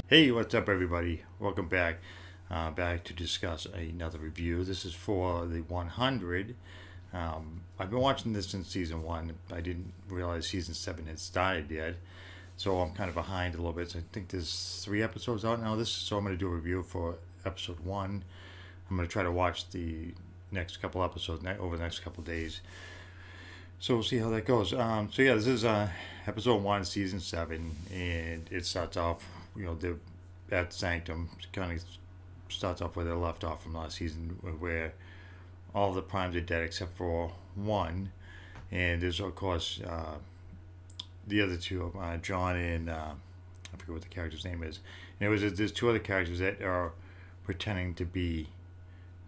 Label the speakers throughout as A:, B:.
A: Hey, what's up, everybody? Welcome back. Back to discuss another review. This is for the 100. I've been watching this since season one. I didn't realize season seven had started yet, so I'm kind of behind a little bit. So I think there's 3 episodes out now. So I'm going to do a review for episode one. I'm going to try to watch the next couple episodes over the next couple days. So we'll see how that goes. This is episode one, season seven, and it starts off. They're at Sanctum. Kind of starts off where they left off from last season, where all the primes are dead except for one, and there's of course the other two, John and I forget what the character's name is. And there's two other characters that are pretending to be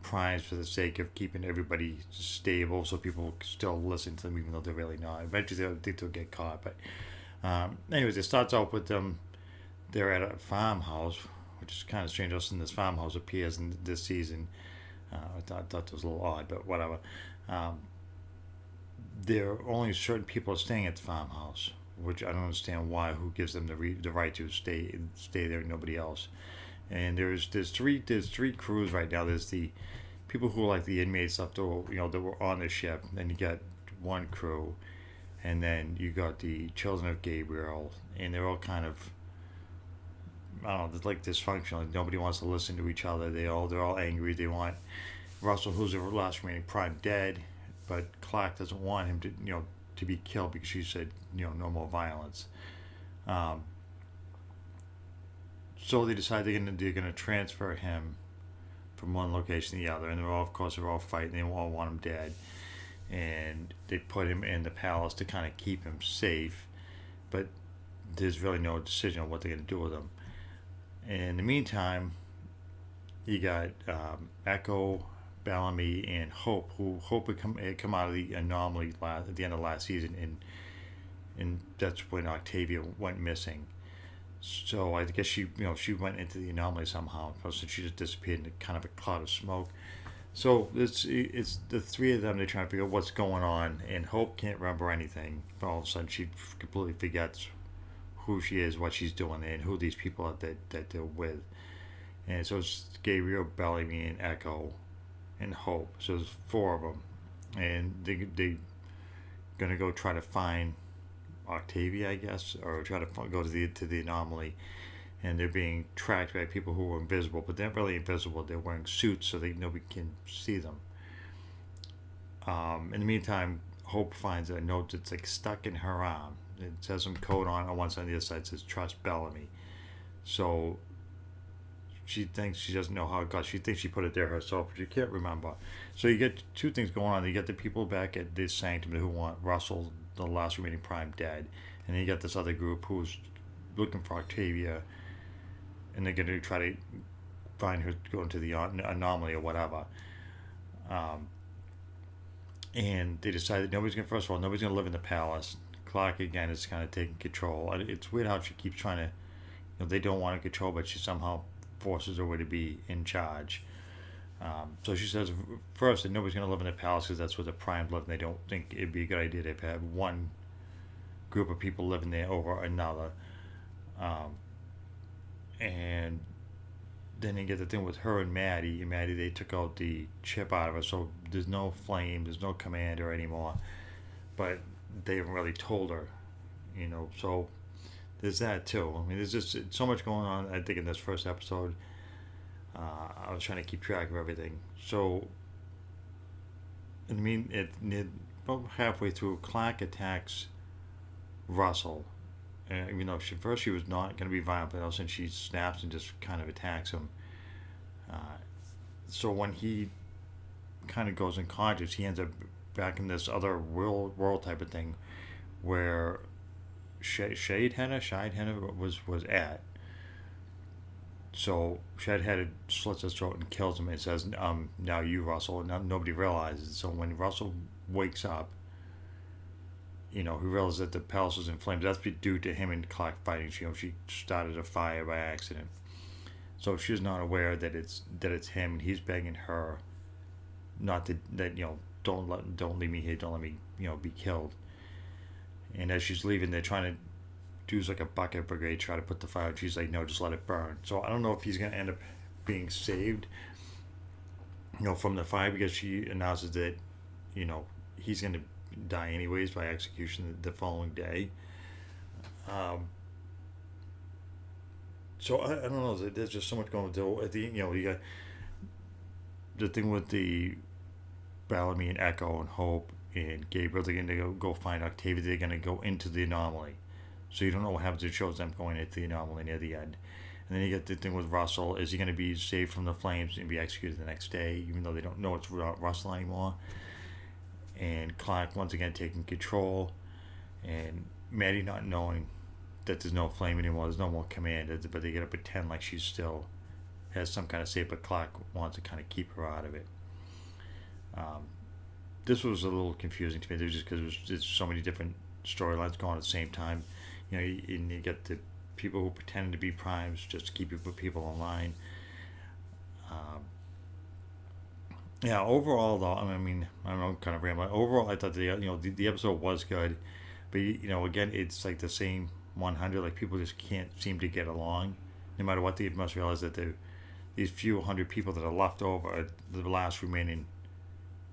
A: primes for the sake of keeping everybody stable, so people still listen to them even though they're really not. Eventually, I think they'll get caught. But anyways, it starts out with them. They're at a farmhouse, which is kind of strange. Also, this farmhouse appears in this season. I thought that was a little odd, but whatever. Um, there are only certain people staying at the farmhouse, which I don't understand why. Who gives them the right to stay there? Nobody else. And there's three crews right now. There's the people who are like the inmates left over, that were on the ship. Then you got one crew, and then you got the children of Gabriel, and they're all kind of, I don't know, it's like dysfunctional. Nobody wants to listen to each other. They're all angry. They want Russell, who's the last remaining prime, dead, but Clark doesn't want him to be killed because she said no more violence. Um, so they decide they're gonna transfer him from one location to the other, and they're all fighting. They all want him dead, and they put him in the palace to kind of keep him safe, but there's really no decision on what they're gonna do with him. In the meantime, you got Echo, Bellamy, and Hope, who Hope had come out of the anomaly at the end of last season, and that's when Octavia went missing. So I guess she went into the anomaly somehow. So she just disappeared in kind of a cloud of smoke. So it's the three of them. They're trying to figure out what's going on, and Hope can't remember anything. All of a sudden, she completely forgets who she is, what she's doing, and who these people are that they're with. And so it's Gabriel, Bellamy, and Echo, and Hope. So there's four of them, and they gonna go try to find Octavia, I guess, or try to go to the anomaly. And they're being tracked by people who are invisible, but they're not really invisible. They're wearing suits so that nobody can see them. In the meantime, Hope finds a note that's like stuck in her arm. It says some code on one side, and the other side says "Trust Bellamy." So she thinks she doesn't know how it got. She thinks she put it there herself, but she can't remember. So you get two things going on. You get the people back at this sanctum who want Russell, the last remaining prime, dead, and then you got this other group who's looking for Octavia, and they're going to try to find her, go into the anomaly or whatever. Um, and they decide that first of all, nobody's going to live in the palace. Clark again is kind of taking control. It's weird how she keeps trying to, they don't want to control, but she somehow forces her to be in charge. So she says first that nobody's going to live in the palace because that's where the primes live, and they don't think it'd be a good idea to have one group of people living there over another. Um, and then you get the thing with her and Maddie. Maddie, they took out the chip out of her, so there's no flame, there's no commander anymore. But they haven't really told her, So there's that too. I mean, there's just so much going on. I think in this first episode, I was trying to keep track of everything. So, I mean, about halfway through, Clark attacks Russell. Even though first she was not going to be violent, but all of a sudden she snaps and just kind of attacks him. So when he kind of goes unconscious, he ends up back in this other world type of thing where Shade Henna was at. So Shade Henna slits his throat and kills him and says, now you, Russell. And nobody realizes. So when Russell wakes up, he realizes that the palace is in flames. That's due to him and Clark fighting. She started a fire by accident. So she's not aware that it's him, and he's begging her not to, that don't leave me here, don't let me be killed. And as she's leaving, they're trying to do's like a bucket brigade, try to put the fire out. She's like, no, just let it burn. So I don't know if he's going to end up being saved, from the fire, because she announces that, he's going to die anyways by execution the following day. So I don't know. There's just so much going to at the you got the thing with the Bellamy and Echo and Hope and Gabriel. They're going to go find Octavia. They're going to go into the anomaly. So you don't know what happens. It shows them going into the anomaly near the end. And then you get the thing with Russell. Is he going to be saved from the flames and be executed the next day, even though they don't know it's Russell anymore? And Clark once again taking control, and Maddie not knowing that there's no flame anymore, there's no more command, but they got to pretend like she still has some kind of say, but Clark wants to kind of keep her out of it. This was a little confusing to me, just because there's so many different storylines going at the same time. And you get the people who pretend to be primes just to keep people in line. Yeah, overall though, I mean, I don't know, kind of rambling. Overall, I thought the episode was good, but again, it's like the same 100. Like, people just can't seem to get along, no matter what. They must realize that these few hundred people that are left over are the last remaining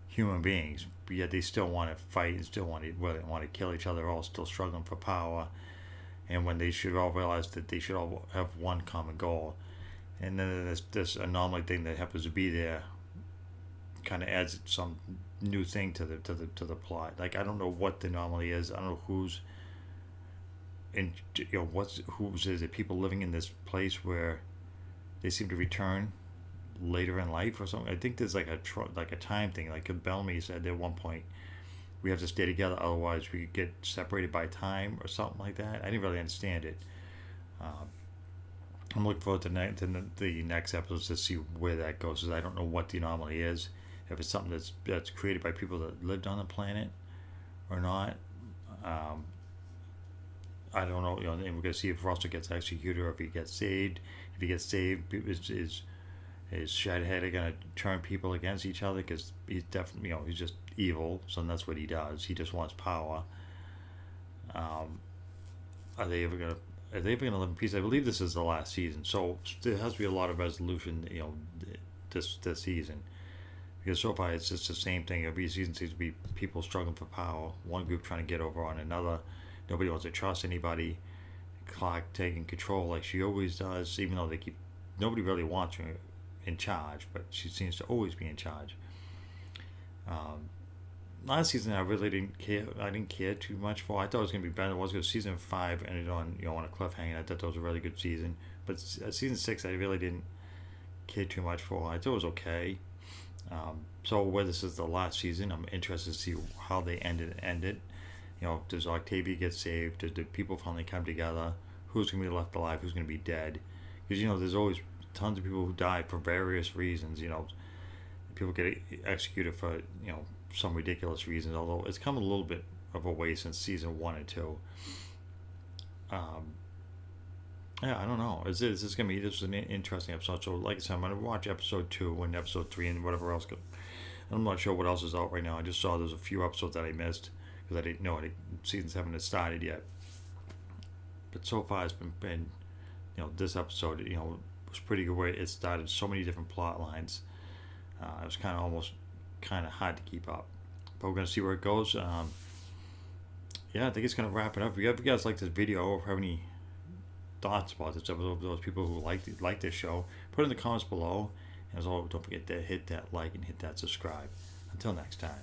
A: human beings, but yet they still want to fight and still want to kill each other, all still struggling for power. And when they should all realize that they should all have one common goal, and then this anomaly thing that happens to be there kind of adds some new thing to the plot. Like, I don't know what the anomaly is. I don't know who's in, who's is it? People living in this place where they seem to return later in life or something. I think there's like a time thing. Like Bellamy said at one point, we have to stay together, otherwise we get separated by time or something like that. I didn't really understand it. I'm looking forward to the next episodes to see where that goes, because I don't know what the anomaly is. If it's something that's created by people that lived on the planet or not. I don't know. And we're going to see if Russell gets executed or if he gets saved. If he gets saved, is Shedhead going to turn people against each other? Because he's definitely, he's just evil, so that's what he does. He just wants power. Are they ever going to live in peace? I believe this is the last season, so there has to be a lot of resolution, this season. Because so far it's just the same thing. Every season seems to be people struggling for power. One group trying to get over on another. Nobody wants to trust anybody. Clark taking control like she always does, even though nobody really wants her in charge, but she seems to always be in charge. Last season I really didn't care. I didn't care too much for. I thought it was going to be better. It was good. Season 5 ended on on a cliffhanger. I thought that was a really good season. But season 6 I really didn't care too much for. I thought it was okay. So whether this is the last season, I'm interested to see how they ended. Does Octavia get saved? Does the people finally come together? Who's going to be left alive? Who's going to be dead? Because there's always tons of people who die for various reasons. People get executed for some ridiculous reasons. Although it's come a little bit of a way since season 1 and 2. Yeah, I don't know. This is an interesting episode. So, like I said, I'm going to watch episode 2 and episode 3 and whatever else. I'm not sure what else is out right now. I just saw there's a few episodes that I missed because I didn't know season 7 had started yet. But so far, it's been this episode, was pretty good. Where it started so many different plot lines. It was kind of hard to keep up. But we're going to see where it goes. Yeah, I think it's going to wrap it up. If you guys like this video or have any thoughts about this episode, those people who like this show, put it in the comments below. And as always, don't forget to hit that like and hit that subscribe. Until next time.